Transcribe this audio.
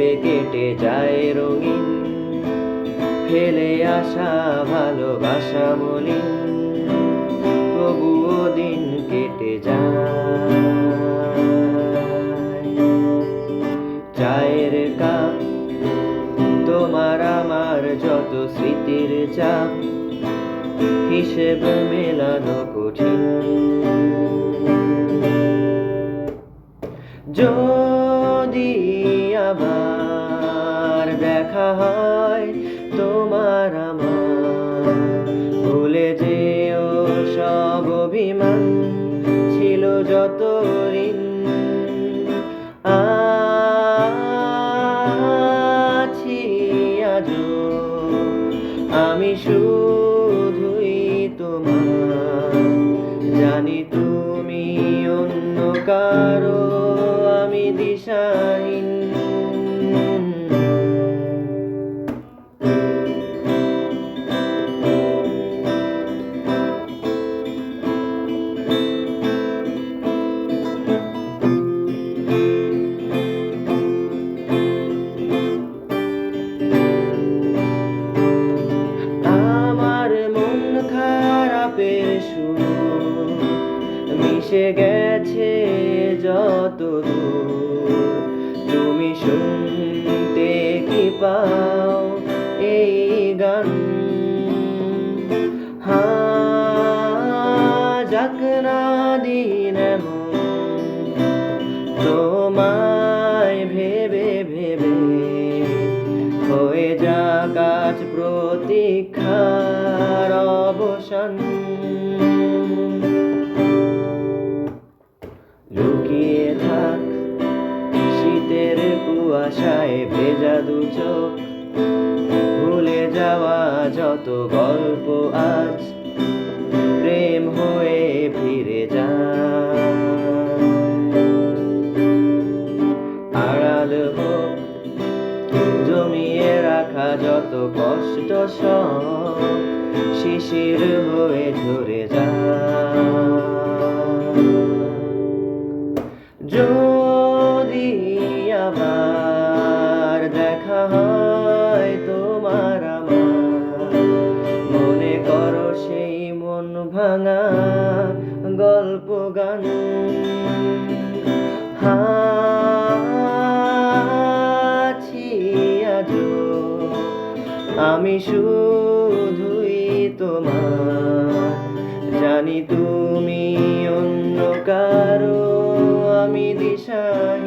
ভুলে কেটে যায় রঙিন, ফেলে আসা ভালোবাসা মলিন, তবুও দিন কেটে যায়। চায়ের কাপ, তোমার আমার যত স্মৃতির চাপ, হিসেব মেলানো কঠিন। যদি আবার দেখা হয় তোমার আমার, ভুলে যেও সব অভিমান, ছিল যত ঋণ। আছি আজও আমি শুধুই তোমার, জানি তুমি অন্য কারো, আমি দিশাহীন। আমার মন খারাপের সুর মিশে গেছে যত দূর, তুমি শুনতে কি পাও এই গান? যাক না দিন এমন, তোমায় ভেবে ভেবে হয়ে যাক আজ প্রতীক্ষার অবসান। লুকিয়ে থাক শীতের কুয়াশায় ভেজা দু চোখ, ভুলে যাওয়া যত গল্প আজ প্রেম হয়ে ফিরে যায়। আড়াল হোক জমিয়ে রাখা যত কষ্ট সব, শিশির হয়ে ঝরে যায়। যদি আবার দেখা হয় তোমার আমার, মনে করো সেই মন ভাঙা গল্প গান। আছি আজও আমি শুধুই তোমার, জানি তুমি অন্য কারো, আমি দিশাহীন।